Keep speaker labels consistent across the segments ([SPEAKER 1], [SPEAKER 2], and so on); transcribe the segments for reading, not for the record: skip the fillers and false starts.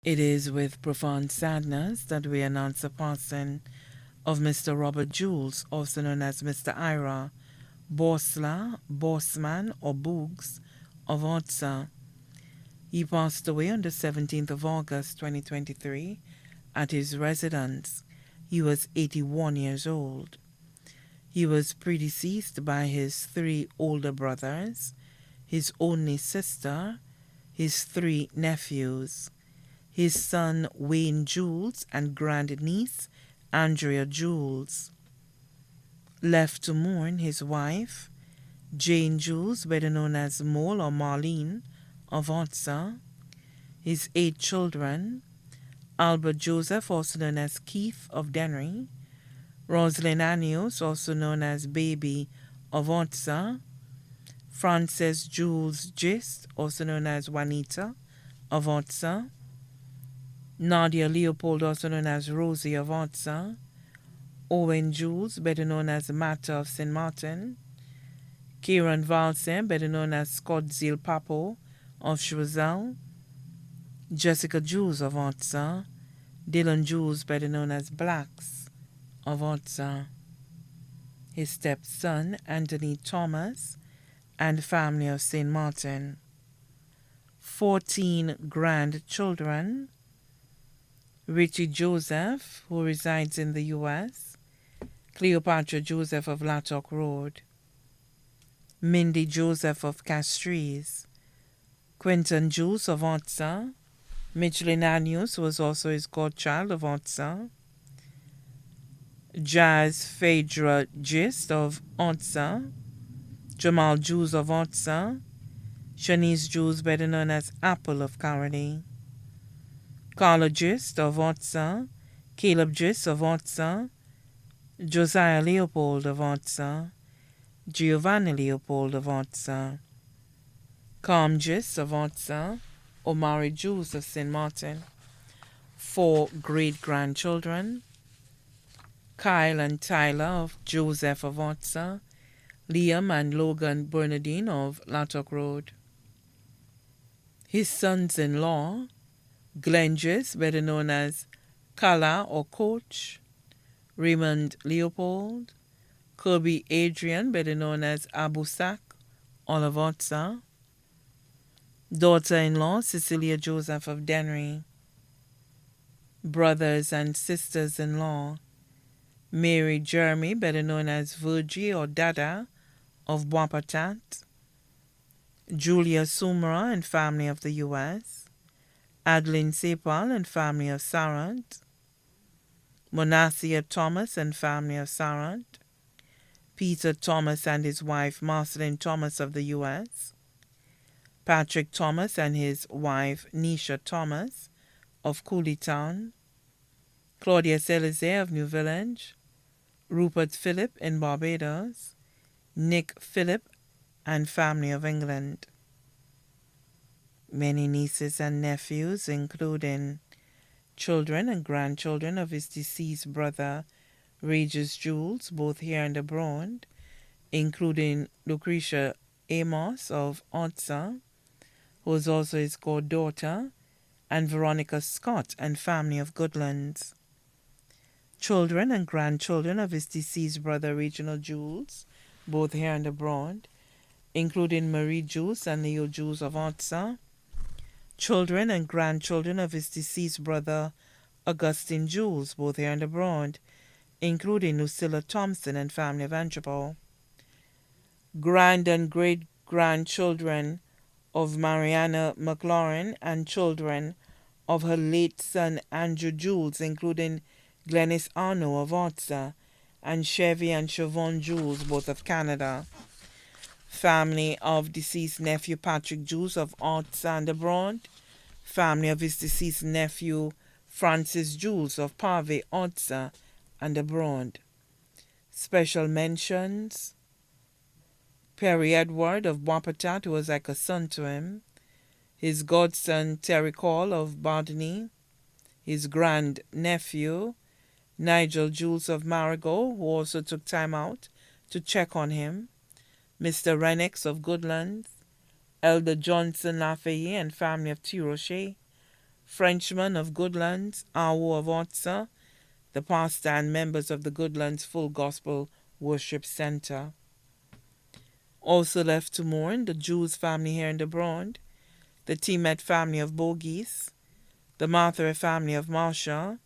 [SPEAKER 1] It is with profound sadness that we announce the passing of Mr. Robert Jules, also known as Mr. Ira, Borsla, Borsman, or Boogs of Otsa. He passed away on the 17th of August 2023 at his residence. He was 81 years old. He was predeceased by his three older brothers, his only sister, his three nephews, his son Wayne Jules, and grandniece Andrea Jules. Left to mourn his wife, Jane Jules, better known as Mole or Marlene of Otsa, his 8 children, Albert Joseph, also known as Keith of Dennery, Rosalind Anios, also known as Baby of Otsa, Frances Jules Gist, also known as Juanita of Otsa, Nadia Leopold, also known as Rosie of Otsa, Owen Jules, better known as Matta of St. Martin, Kieran Valsen, better known as Scott Zeal Papo of Choiseul, Jessica Jules of Otsa, Dylan Jules, better known as Blacks of Otsa, his stepson Anthony Thomas, and family of St. Martin. 14 grandchildren: Richie Joseph, who resides in the U.S., Cleopatra Joseph of Lattock Road, Mindy Joseph of Castries, Quentin Jules of Otsa, Michelin Anius was also his godchild of Otsa, Jazz Phaedra Gist of Otsa, Jamal Jules of Otsa, Shanice Jules, better known as Apple of Caroli, Carla Gist of Otsa, Caleb Gist of Otsa, Josiah Leopold of Otsa, Giovanni Leopold of Otsa, Calm Gist of Otsa, Omari Jules of St. Martin. 4 great-grandchildren: Kyle and Tyler of Joseph of Otsa, Liam and Logan Bernardine of Lattock Road. His sons-in-law: Glenn Gist, better known as Kala or Coach, Raymond Leopold, Kirby Adrian, better known as Abu Sak, all of Otsa, daughter-in-law Cecilia Joseph of Dennery, brothers and sisters-in-law: Mary Jeremy, better known as Virgie or Dada of Wapatat, Julia Sumra and family of the U.S., Adeline Sepal and family of Sarant, Monasia Thomas and family of Sarant, Peter Thomas and his wife Marceline Thomas of the U.S., Patrick Thomas and his wife Nisha Thomas of Cooleytown, Claudia Celize of New Village, Rupert Phillip in Barbados, Nick Phillip and family of England. Many nieces and nephews, including children and grandchildren of his deceased brother Regis Jules, both here and abroad, including Lucretia Amos of Otsa, who is also his goddaughter, and Veronica Scott and family of Goodlands. Children and grandchildren of his deceased brother Reginald Jules, both here and abroad, including Marie Jules and Leo Jules of Otsa. Children and grandchildren of his deceased brother Augustine Jules, both here and abroad, including Lucilla Thompson and family of Angelbo. Grand and great-grandchildren of Mariana McLaurin and children of her late son Andrew Jules, including Glennis Arno of Otsa and Chevy and Siobhan Jules, both of Canada. Family of deceased nephew Patrick Jules of Otsa and abroad. Family of his deceased nephew Francis Jules of Pave, Otsa and abroad. Special mentions: Perry Edward of Wapatat, who was like a son to him, his godson Terry Call of Bardney, his grand-nephew Nigel Jules of Marigot, who also took time out to check on him, Mr. Renix of Goodlands, Elder Johnson Lafayette and family of T. Rocher, Frenchman of Goodlands, Awo of Otsa, the pastor and members of the Goodlands Full Gospel Worship Center. Also left to mourn the Jules family here in the Broad, the Timet family of Bogies, the Martha family of Marshall,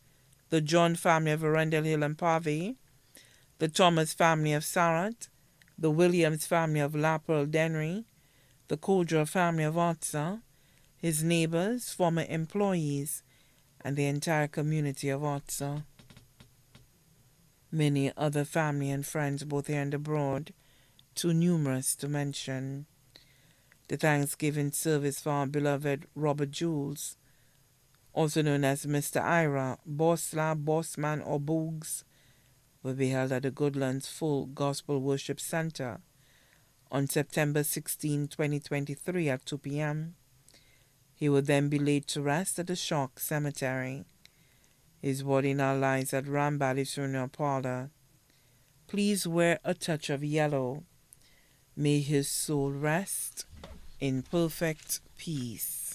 [SPEAKER 1] the John family of Arundel Hill and Pave, the Thomas family of Sarat, the Williams family of La Pearl Dennery, the Kodra family of Otsa, his neighbors, former employees, and the entire community of Otsa. Many other family and friends both here and abroad, too numerous to mention. The Thanksgiving service for our beloved Robert Jules, also known as Mr. Ira, Bosla, Bossman, or Boogs, will be held at the Goodlands Full Gospel Worship Center on September 16, 2023 at 2 p.m. He will then be laid to rest at the Shock Cemetery. His body now lies at Rambally's funeral parlor. Please wear a touch of yellow. May his soul rest in perfect peace.